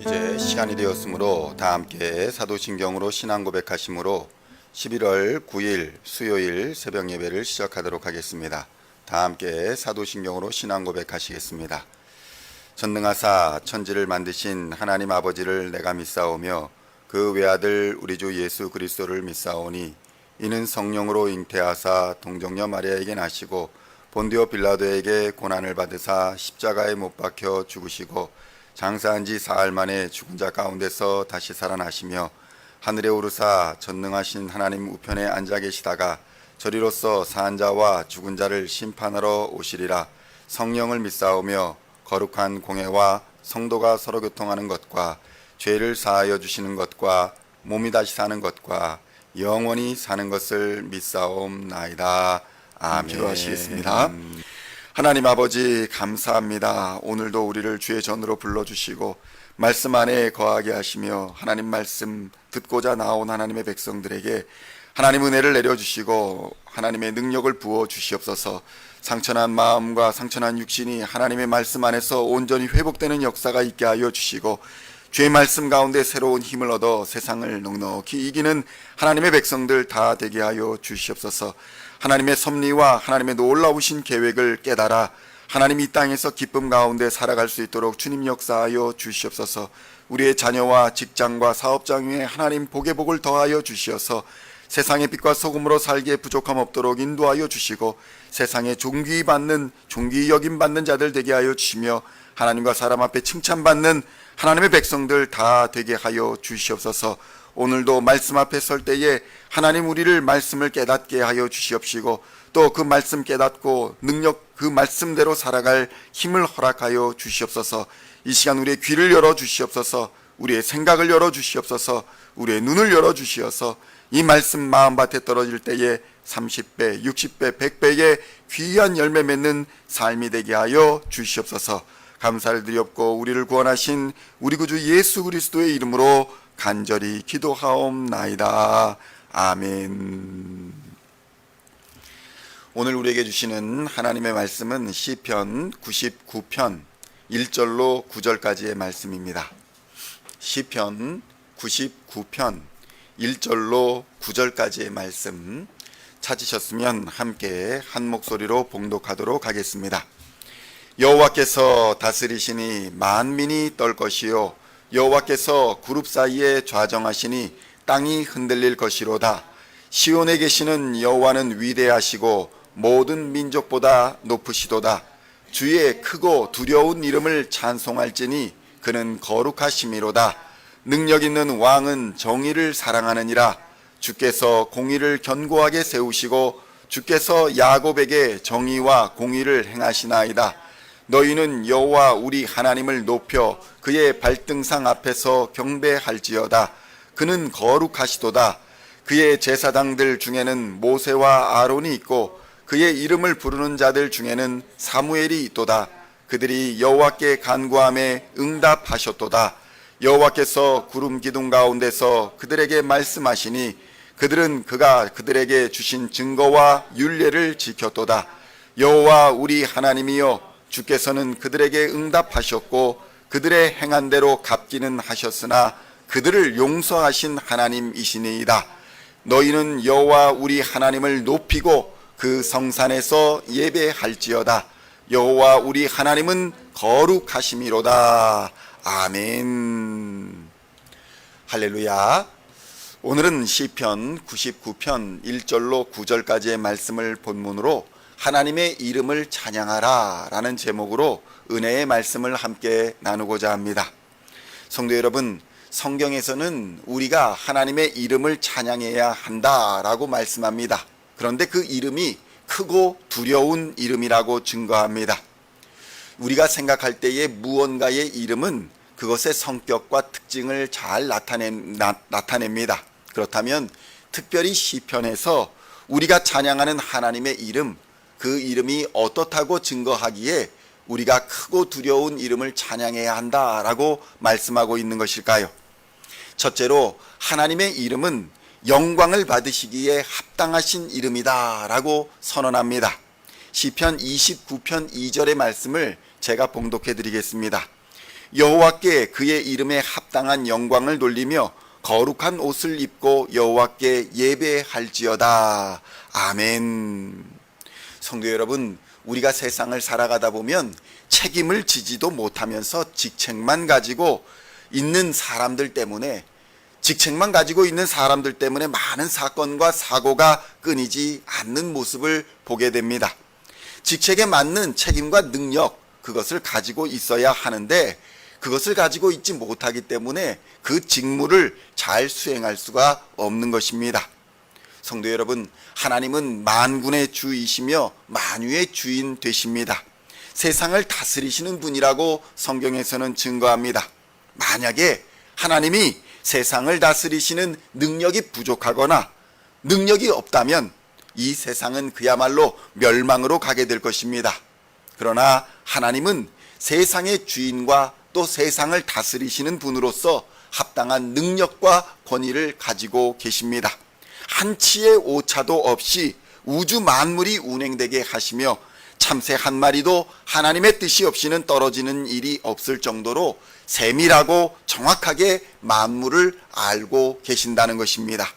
이제 시간이 되었으므로 다 함께 사도신경으로 신앙 고백하심으로 11월 9일 수요일 새벽 예배를 시작하도록 하겠습니다. 다 함께 사도신경으로 신앙 고백하시겠습니다. 전능하사 천지를 만드신 하나님 아버지를 내가 믿사오며 그 외아들 우리 주 예수 그리스도를 믿사오니 이는 성령으로 잉태하사 동정녀 마리아에게 나시고 본디오 빌라도에게 고난을 받으사 십자가에 못 박혀 죽으시고 장사한 지 사흘 만에 죽은 자 가운데서 다시 살아나시며 하늘에 오르사 전능하신 하나님 우편에 앉아 계시다가 저리로서 사한 자와 죽은 자를 심판하러 오시리라. 성령을 믿사오며 거룩한 공회와 성도가 서로 교통하는 것과 죄를 사하여 주시는 것과 몸이 다시 사는 것과 영원히 사는 것을 믿사옵나이다. 아멘. 기도하시겠습니다. 하나님 아버지 감사합니다. 오늘도 우리를 주의 전으로 불러주시고 말씀 안에 거하게 하시며 하나님 말씀 듣고자 나온 하나님의 백성들에게 하나님 은혜를 내려주시고 하나님의 능력을 부어 주시옵소서. 상처난 마음과 상처난 육신이 하나님의 말씀 안에서 온전히 회복되는 역사가 있게 하여 주시고 주의 말씀 가운데 새로운 힘을 얻어 세상을 넉넉히 이기는 하나님의 백성들 다 되게 하여 주시옵소서. 하나님의 섭리와 하나님의 놀라우신 계획을 깨달아 하나님 이 땅에서 기쁨 가운데 살아갈 수 있도록 주님 역사하여 주시옵소서. 우리의 자녀와 직장과 사업장 위에 하나님 복의 복을 더하여 주시어서 세상의 빛과 소금으로 살기에 부족함 없도록 인도하여 주시고 세상에 존귀 여김 받는 자들 되게 하여 주시며 하나님과 사람 앞에 칭찬받는 하나님의 백성들 다 되게 하여 주시옵소서. 오늘도 말씀 앞에 설 때에 하나님 우리를 말씀을 깨닫게 하여 주시옵시고 또 그 말씀 깨닫고 능력 그 말씀대로 살아갈 힘을 허락하여 주시옵소서. 이 시간 우리의 귀를 열어 주시옵소서. 우리의 생각을 열어 주시옵소서. 우리의 눈을 열어 주시어서 이 말씀 마음밭에 떨어질 때에 30배, 60배, 100배의 귀한 열매 맺는 삶이 되게 하여 주시옵소서. 감사를 드리옵고 우리를 구원하신 우리 구주 예수 그리스도의 이름으로 간절히 기도하옵나이다. 아멘. 오늘 우리에게 주시는 하나님의 말씀은 시편 99편 1절로 9절까지의 말씀입니다. 시편 99편 1절로 9절까지의 말씀 찾으셨으면 함께 한 목소리로 봉독하도록 하겠습니다. 여호와께서 다스리시니 만민이 떨 것이요 여호와께서 그룹 사이에 좌정하시니 땅이 흔들릴 것이로다. 시온에 계시는 여호와는 위대하시고 모든 민족보다 높으시도다. 주의 크고 두려운 이름을 찬송할지니 그는 거룩하심이로다. 능력 있는 왕은 정의를 사랑하느니라. 주께서 공의를 견고하게 세우시고 주께서 야곱에게 정의와 공의를 행하시나이다. 너희는 여호와 우리 하나님을 높여 그의 발등상 앞에서 경배할지어다. 그는 거룩하시도다. 그의 제사장들 중에는 모세와 아론이 있고 그의 이름을 부르는 자들 중에는 사무엘이 있도다. 그들이 여호와께 간구함에 응답하셨도다. 여호와께서 구름 기둥 가운데서 그들에게 말씀하시니 그들은 그가 그들에게 주신 증거와 율례를 지켰도다. 여호와 우리 하나님이여 주께서는 그들에게 응답하셨고 그들의 행한 대로 갚기는 하셨으나 그들을 용서하신 하나님이시니이다. 너희는 여호와 우리 하나님을 높이고 그 성산에서 예배할지어다. 여호와 우리 하나님은 거룩하심이로다. 아멘. 할렐루야. 오늘은 시편 99편 1절로 9절까지의 말씀을 본문으로 하나님의 이름을 찬양하라 라는 제목으로 은혜의 말씀을 함께 나누고자 합니다. 성도 여러분, 성경에서는 우리가 하나님의 이름을 찬양해야 한다라고 말씀합니다. 그런데 그 이름이 크고 두려운 이름이라고 증거합니다. 우리가 생각할 때의 무언가의 이름은 그것의 성격과 특징을 잘 나타냅니다. 그렇다면 특별히 시편에서 우리가 찬양하는 하나님의 이름, 그 이름이 어떻다고 증거하기에 우리가 크고 두려운 이름을 찬양해야 한다라고 말씀하고 있는 것일까요? 첫째로 하나님의 이름은 영광을 받으시기에 합당하신 이름이다 라고 선언합니다. 시편 29편 2절의 말씀을 제가 봉독해 드리겠습니다. 여호와께 그의 이름에 합당한 영광을 돌리며 거룩한 옷을 입고 여호와께 예배할지어다. 아멘. 성도 여러분, 우리가 세상을 살아가다 보면 책임을 지지도 못하면서 직책만 가지고 있는 사람들 때문에 많은 사건과 사고가 끊이지 않는 모습을 보게 됩니다. 직책에 맞는 책임과 능력, 그것을 가지고 있어야 하는데 그것을 가지고 있지 못하기 때문에 그 직무를 잘 수행할 수가 없는 것입니다. 성도 여러분, 하나님은 만군의 주이시며 만유의 주인 되십니다. 세상을 다스리시는 분이라고 성경에서는 증거합니다. 만약에 하나님이 세상을 다스리시는 능력이 부족하거나 능력이 없다면 이 세상은 그야말로 멸망으로 가게 될 것입니다. 그러나 하나님은 세상의 주인과 또 세상을 다스리시는 분으로서 합당한 능력과 권위를 가지고 계십니다. 한치의 오차도 없이 우주 만물이 운행되게 하시며 참새 한 마리도 하나님의 뜻이 없이는 떨어지는 일이 없을 정도로 세밀하고 정확하게 만물을 알고 계신다는 것입니다.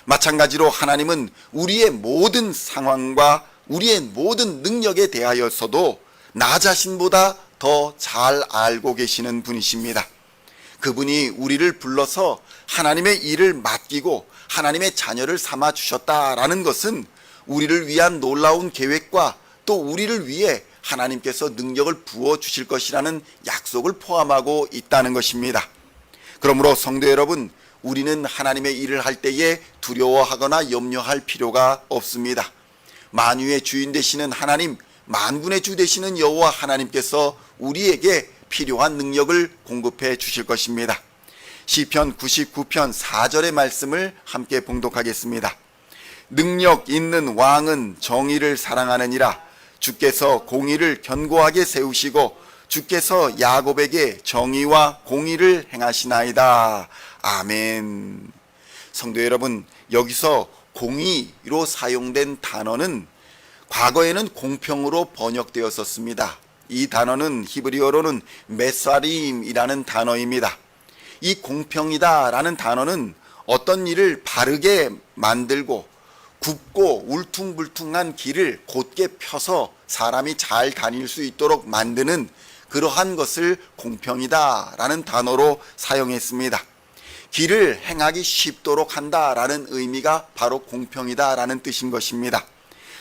마찬가지로 하나님은 우리의 모든 상황과 우리의 모든 능력에 대하여서도 나 자신보다 더 잘 알고 계시는 분이십니다. 그분이 우리를 불러서 하나님의 일을 맡기고 하나님의 자녀를 삼아 주셨다라는 것은 우리를 위한 놀라운 계획과 또 우리를 위해 하나님께서 능력을 부어 주실 것이라는 약속을 포함하고 있다는 것입니다. 그러므로 성도 여러분, 우리는 하나님의 일을 할 때에 두려워하거나 염려할 필요가 없습니다. 만유의 주인 되시는 하나님, 만군의 주 되시는 여호와 하나님께서 우리에게 필요한 능력을 공급해 주실 것입니다. 시편 99편 4절의 말씀을 함께 봉독하겠습니다. 능력 있는 왕은 정의를 사랑하느니라. 주께서 공의를 견고하게 세우시고 주께서 야곱에게 정의와 공의를 행하시나이다. 아멘. 성도 여러분, 여기서 공의로 사용된 단어는 과거에는 공평으로 번역되었었습니다. 이 단어는 히브리어로는 메사림이라는 단어입니다. 이 공평이다라는 단어는 어떤 일을 바르게 만들고 굽고 울퉁불퉁한 길을 곧게 펴서 사람이 잘 다닐 수 있도록 만드는 그러한 것을 공평이다라는 단어로 사용했습니다. 길을 행하기 쉽도록 한다라는 의미가 바로 공평이다라는 뜻인 것입니다.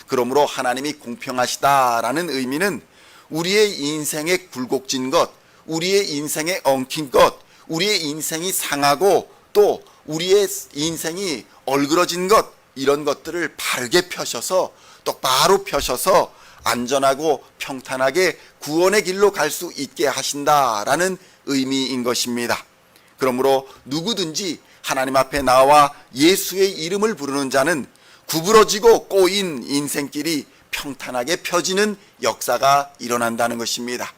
그러므로 하나님이 공평하시다라는 의미는 우리의 인생에 굴곡진 것, 우리의 인생에 엉킨 것, 우리의 인생이 상하고 또 우리의 인생이 얼그러진 것, 이런 것들을 바르게 펴셔서 똑바로 펴셔서 안전하고 평탄하게 구원의 길로 갈 수 있게 하신다라는 의미인 것입니다. 그러므로 누구든지 하나님 앞에 나와 예수의 이름을 부르는 자는 구부러지고 꼬인 인생길이 평탄하게 펴지는 역사가 일어난다는 것입니다.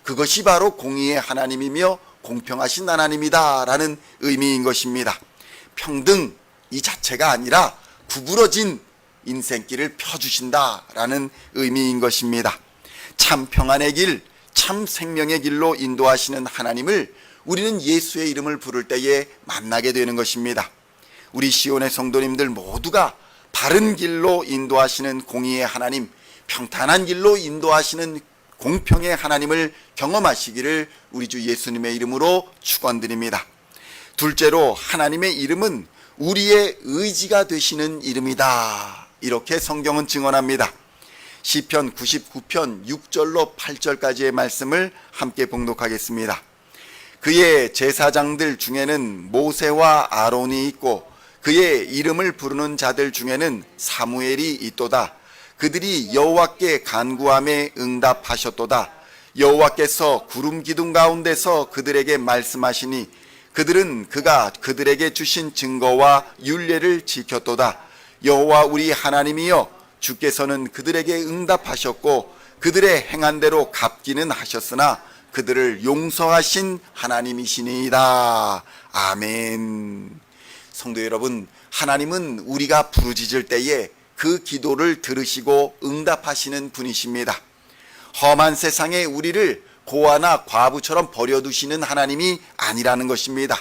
그것이 바로 공의의 하나님이며 공평하신 하나님이다라는 의미인 것입니다. 평등 이 자체가 아니라 구부러진 인생길을 펴주신다라는 의미인 것입니다. 참 평안의 길, 참 생명의 길로 인도하시는 하나님을 우리는 예수의 이름을 부를 때에 만나게 되는 것입니다. 우리 시온의 성도님들 모두가 바른 길로 인도하시는 공의의 하나님, 평탄한 길로 인도하시는 공평의 하나님을 경험하시기를 우리 주 예수님의 이름으로 축원드립니다. 둘째로, 하나님의 이름은 우리의 의지가 되시는 이름이다. 이렇게 성경은 증언합니다. 시편 99편 6절로 8절까지의 말씀을 함께 봉독하겠습니다. 그의 제사장들 중에는 모세와 아론이 있고 그의 이름을 부르는 자들 중에는 사무엘이 있도다. 그들이 여호와께 간구함에 응답하셨도다. 여호와께서 구름 기둥 가운데서 그들에게 말씀하시니 그들은 그가 그들에게 주신 증거와 율례를 지켰도다. 여호와 우리 하나님이여, 주께서는 그들에게 응답하셨고 그들의 행한 대로 갚기는 하셨으나 그들을 용서하신 하나님이시니이다. 아멘. 성도 여러분, 하나님은 우리가 부르짖을 때에 그 기도를 들으시고 응답하시는 분이십니다. 험한 세상에 우리를 고아나 과부처럼 버려두시는 하나님이 아니라는 것입니다.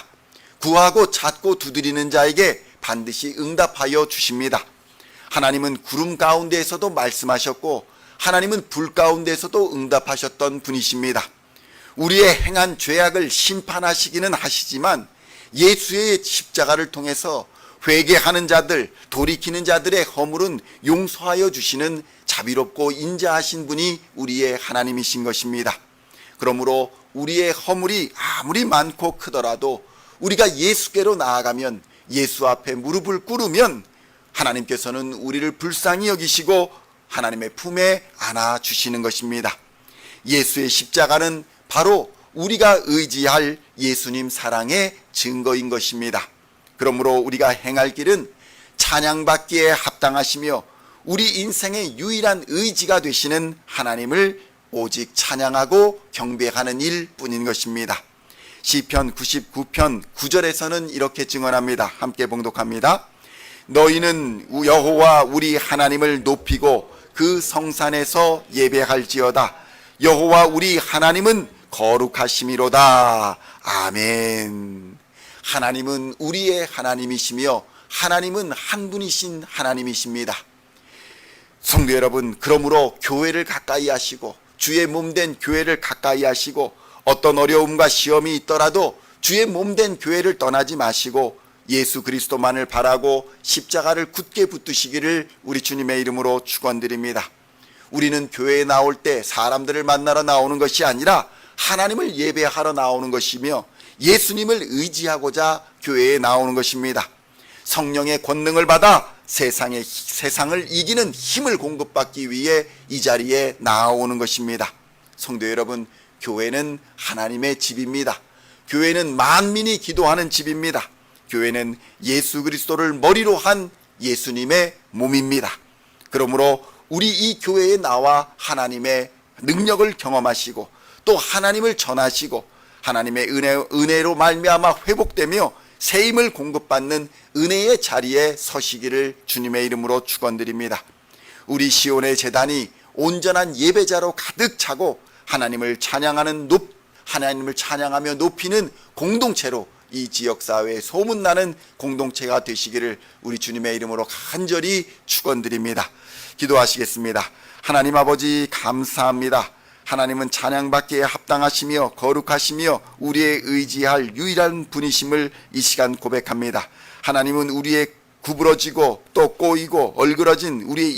구하고 찾고 두드리는 자에게 반드시 응답하여 주십니다. 하나님은 구름 가운데에서도 말씀하셨고 하나님은 불 가운데에서도 응답하셨던 분이십니다. 우리의 행한 죄악을 심판하시기는 하시지만 예수의 십자가를 통해서 회개하는 자들, 돌이키는 자들의 허물은 용서하여 주시는 자비롭고 인자하신 분이 우리의 하나님이신 것입니다. 그러므로 우리의 허물이 아무리 많고 크더라도 우리가 예수께로 나아가면, 예수 앞에 무릎을 꿇으면 하나님께서는 우리를 불쌍히 여기시고 하나님의 품에 안아주시는 것입니다. 예수의 십자가는 바로 우리가 의지할 예수님 사랑의 증거인 것입니다. 그러므로 우리가 행할 길은 찬양받기에 합당하시며 우리 인생의 유일한 의지가 되시는 하나님을 오직 찬양하고 경배하는 일뿐인 것입니다. 시편 99편 9절에서는 이렇게 증언합니다. 함께 봉독합니다. 너희는 여호와 우리 하나님을 높이고 그 성산에서 예배할지어다. 여호와 우리 하나님은 거룩하심이로다. 아멘. 하나님은 우리의 하나님이시며 하나님은 한 분이신 하나님이십니다. 성도 여러분, 그러므로 교회를 가까이 하시고 주의 몸된 교회를 가까이 하시고 어떤 어려움과 시험이 있더라도 주의 몸된 교회를 떠나지 마시고 예수 그리스도만을 바라고 십자가를 굳게 붙드시기를 우리 주님의 이름으로 축원드립니다. 우리는 교회에 나올 때 사람들을 만나러 나오는 것이 아니라 하나님을 예배하러 나오는 것이며 예수님을 의지하고자 교회에 나오는 것입니다. 성령의 권능을 받아 세상을 이기는 힘을 공급받기 위해 이 자리에 나오는 것입니다. 성도 여러분, 교회는 하나님의 집입니다. 교회는 만민이 기도하는 집입니다. 교회는 예수 그리스도를 머리로 한 예수님의 몸입니다. 그러므로 우리 이 교회에 나와 하나님의 능력을 경험하시고 또 하나님을 전하시고 하나님의 은혜로 말미암아 회복되며 새 힘을 공급받는 은혜의 자리에 서시기를 주님의 이름으로 축원드립니다. 우리 시온의 제단이 온전한 예배자로 가득 차고 하나님을 찬양하며 높이는 공동체로 이 지역사회에 소문나는 공동체가 되시기를 우리 주님의 이름으로 간절히 축원드립니다. 기도하시겠습니다. 하나님 아버지, 감사합니다. 하나님은 찬양받기에 합당하시며 거룩하시며 우리의 의지할 유일한 분이심을 이 시간 고백합니다. 하나님은 우리의 구부러지고 또 꼬이고 얼그러진 우리의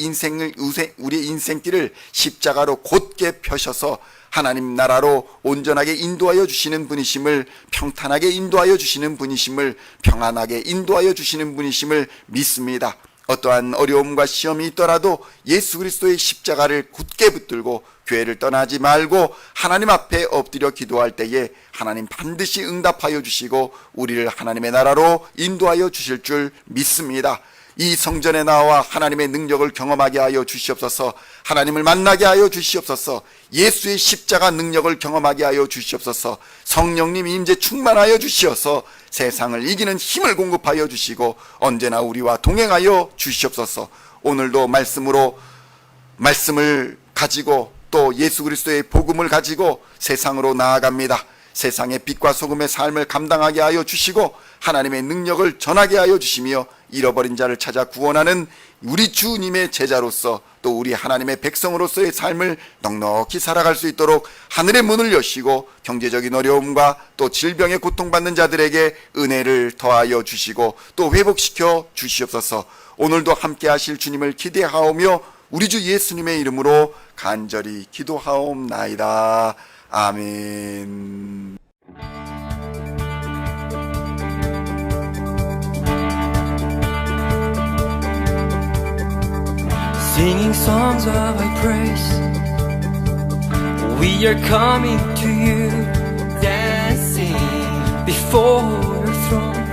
인생길을 십자가로 곧게 펴셔서 하나님 나라로 온전하게 인도하여 주시는 분이심을, 평탄하게 인도하여 주시는 분이심을, 평안하게 인도하여 주시는 분이심을 믿습니다. 어떠한 어려움과 시험이 있더라도 예수 그리스도의 십자가를 굳게 붙들고 교회를 떠나지 말고 하나님 앞에 엎드려 기도할 때에 하나님 반드시 응답하여 주시고 우리를 하나님의 나라로 인도하여 주실 줄 믿습니다. 이 성전에 나와 하나님의 능력을 경험하게 하여 주시옵소서. 하나님을 만나게 하여 주시옵소서. 예수의 십자가 능력을 경험하게 하여 주시옵소서. 성령님 임재 충만하여 주시어서 세상을 이기는 힘을 공급하여 주시고 언제나 우리와 동행하여 주시옵소서. 오늘도 말씀을 가지고 또 예수 그리스도의 복음을 가지고 세상으로 나아갑니다. 세상의 빛과 소금의 삶을 감당하게 하여 주시고 하나님의 능력을 전하게 하여 주시며 잃어버린 자를 찾아 구원하는 우리 주님의 제자로서 또 우리 하나님의 백성으로서의 삶을 넉넉히 살아갈 수 있도록 하늘의 문을 여시고 경제적인 어려움과 또 질병에 고통받는 자들에게 은혜를 더하여 주시고 또 회복시켜 주시옵소서. 오늘도 함께 하실 주님을 기대하오며 우리 주 예수님의 이름으로 간절히 기도하옵나이다. 아멘. Singing songs of thy praise, we are coming to you, dancing before your throne.